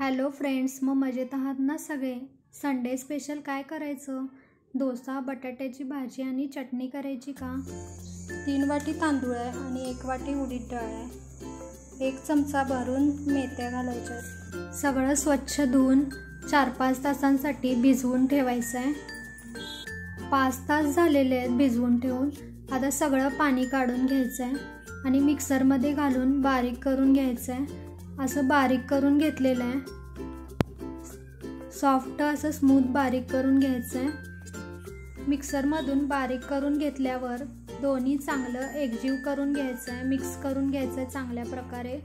Hello friends, मग मजेत आहात ना सगळे? संडे स्पेशल काय करायचं? डोसा, बटाट्याची भाजी आणि चटणी करायची का? 3 वाटी तांदूळ आहे आणि 1 वाटी उडीद डाळ आहे. 1 चमचा भरून मेथ्या घालायच्या. सगळं स्वच्छ धुवून 4-5 तासांसाठी भिजवून ठेवायचं आहे. 5 तास झालेले आहेत भिजवून ठेवून. आता सगळं पाणी काढून घ्यायचं आहे आणि मिक्सरमध्ये घालून बारीक करून घ्यायचं आहे. असं बारीक करून घेतलेलं आहे. सॉफ्ट असं स्मूथ बारीक करून घ्यायचं आहे. मिक्सरमधून बारीक करून घेतल्यावर दोन्ही चांगलं एकजीव करून घ्यायचं आहे, मिक्स करून घ्यायचं आहे चांगल्या प्रकारे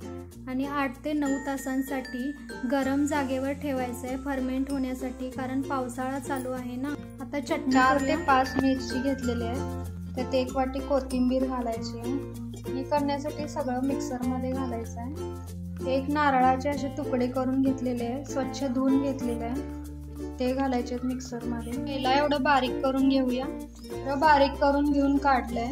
आणि 8 ते 9 तासांसाठी गरम जागेवर ठेवायचं आहे फर्मेंट होण्यासाठी, कारण पावसाळा चालू आहे ना. आता चटणी 4 ते 5 मिरची घेतलेली आहे, त्यात 1 वाटी कोथिंबीर घालायची आहे. हे करण्यासाठी सगळं मिक्सरमध्ये घालायचं आहे. 1 नारळाचे असे तुकडे करून घेतलेले आहे, स्वच्छ धुवून घेतलेले आहे, ते घालायचे आहेत मिक्सरमध्ये. पहिला एवढं बारीक करून घेऊया. बारीक करून घेऊन काढलंय.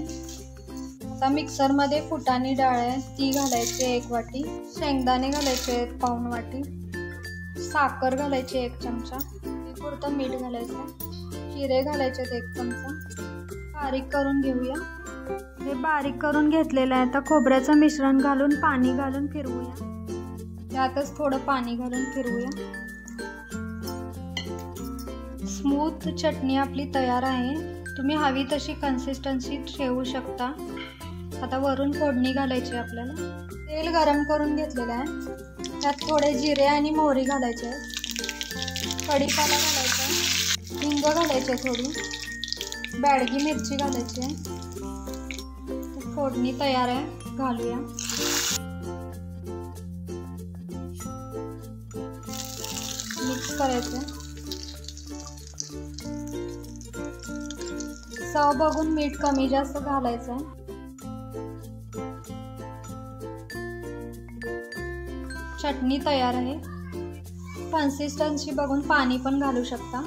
आता मिक्सरमध्ये फुटाणी डाळ आहे ती घालायची 1 वाटी, शेंगदाणे घालायचे 1 वाटी, साखर घालायची 1 चमचा, पुरतं मीठ घालायचं, जिरे घालायचे 1 चमचा. बारीक करून घेऊया. हे बारीक करून घेतलेलं आहे. आता खोबऱ्याचं मिश्रण घालून पाणी घालून फिरवूया. त्यातच थोडं पाणी घालून फिरवूया. स्मूथ चटणी आपली तयार आहे. तुम्ही हवी तशी कन्सिस्टन्सी ठेवू शकता. आता वरून फोडणी घालायची आपल्याला. तेल गरम करून घेतलेलं आहे, त्यात थोडे जिरे आणि मोहरी घालायचे, कढीपत्ता घालायचा, हिंग घालायचे, थोडी बॅडगी मिरची घालायची आहे. फोडणी तयार आहे, घालूया. मिक्स करायचं. चव बघून मीठ कमी जास्त घालायचं आहे. चटणी तयार आहे. कन्सिस्टन्सी बघून पाणी पण घालू शकता.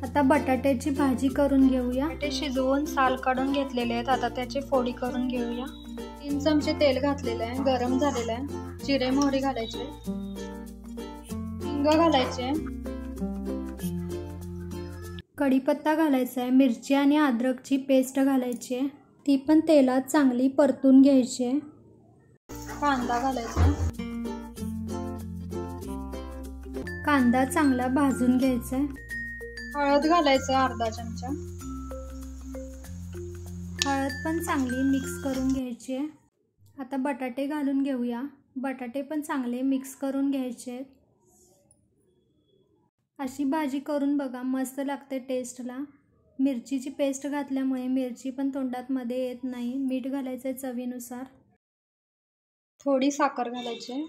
आता बटाट्याची भाजी करून घेऊया. बटाटे शिजवून साल काढून घेतलेले आहेत. आता त्याची फोडी करून घेऊया. 3 चमचे तेल घातलेलं आहे, गरम झालेलं आहे. जिरे मोहरी घालायचे, हिंग घालायचे, कढीपत्ता घालायचा आहे, मिरची आणि अद्रकची पेस्ट घालायची आहे, ती पण तेलात चांगली परतून घ्यायची आहे. कांदा घालायचा, कांदा चांगला भाजून घ्यायचा आहे. हळद घालायचं अर्धा चमचा. हळद पण चांगली मिक्स करून घ्यायची आहे. आता बटाटे घालून घेऊया. बटाटे पण चांगले मिक्स करून घ्यायचे आहेत. अशी भाजी करून बघा, मस्त लागते टेस्टला. मिरचीची पेस्ट घातल्यामुळे मिरची पण तोंडात मध्ये येत नाही. मीठ घालायचं चवीनुसार. थोडी साखर घालायची.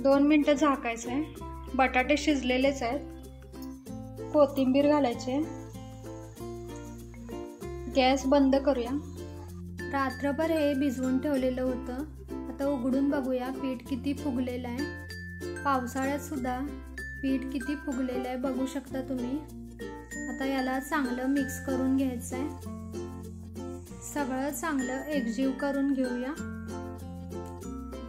दोन मिनिटं झाकायचं आहे. बटाटे शिजलेलेच आहेत. कोथिंबीर घालायचे. गॅस बंद करूया. रात्रभर हे भिजवून ठेवलेलं होतं. आता उघडून बघूया पीठ किती फुगलेलं आहे. पावसाळ्यात सुद्धा पीठ किती फुगलेलं आहे बघू शकता तुम्ही. आता याला चांगलं मिक्स करून घ्यायचं आहे. सगळं चांगलं एकजीव करून घेऊया.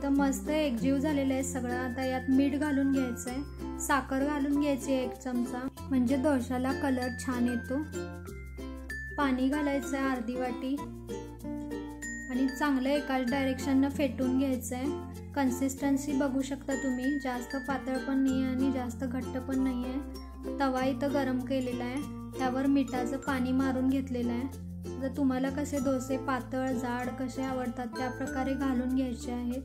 तर मस्त एकजीव झालेलं आहे सगळं. आता यात मीठ घालून घ्यायचं आहे, साखर घालून घ्यायची 1 चमचा, म्हणजे डोशाला कलर छान येतो. पाणी घालायचं आहे अर्धी वाटी आणि चांगलं एकाच डायरेक्शननं फेटून घ्यायचं आहे. कन्सिस्टन्सी बघू शकता तुम्ही. जास्त पातळ पण नाही आहे आणि जास्त घट्ट पण नाही आहे. तवा इथं गरम केलेला आहे, त्यावर मिठाचं पाणी मारून घेतलेलं आहे. जर तुम्हाला कसे डोसे पातळ जाड कसे आवडतात त्या प्रकारे घालून घ्यायचे आहेत.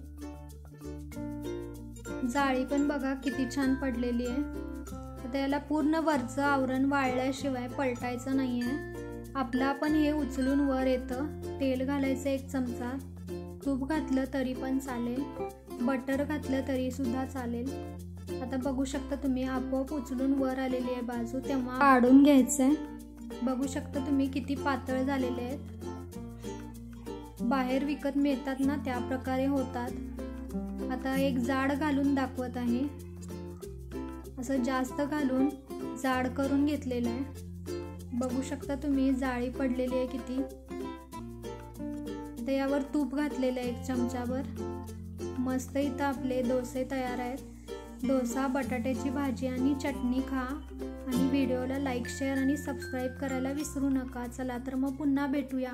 जाळी पण बघा किती छान पडलेली आहे. आता याला पूर्ण वरचं आवरण वाळल्याशिवाय पलटायचं नाही आहे. आपलं आपण हे उचलून वर येतं. तेल घालायचं 1 चमचा. तूप घातलं तरी पण चालेल, बटर घातलं तरी सुद्धा चालेल. आता बघू शकता तुम्ही आपोआप उचलून वर आलेली आहे बाजू, तेव्हा काढून घ्यायचं आहे. बघू शकता तुम्ही किती पातळ झालेले आहेत. बाहेर विकत मिळतात ना त्या प्रकारे होतात. आता एक जाड घालून दाखवत आहे. असं जास्त घालून जाड करून घेतलेलं आहे. बघू शकता तुम्ही जाळी पडलेली आहे किती. तर यावर तूप घातलेलं आहे 1 चमचाभर. मस्त इथं आपले डोसे तयार आहेत. डोसा, बटाट्याची भाजी आणि चटणी खा आणि व्हिडिओला लाईक, शेअर आणि सबस्क्राईब करायला विसरू नका. चला तर मग पुन्हा भेटूया.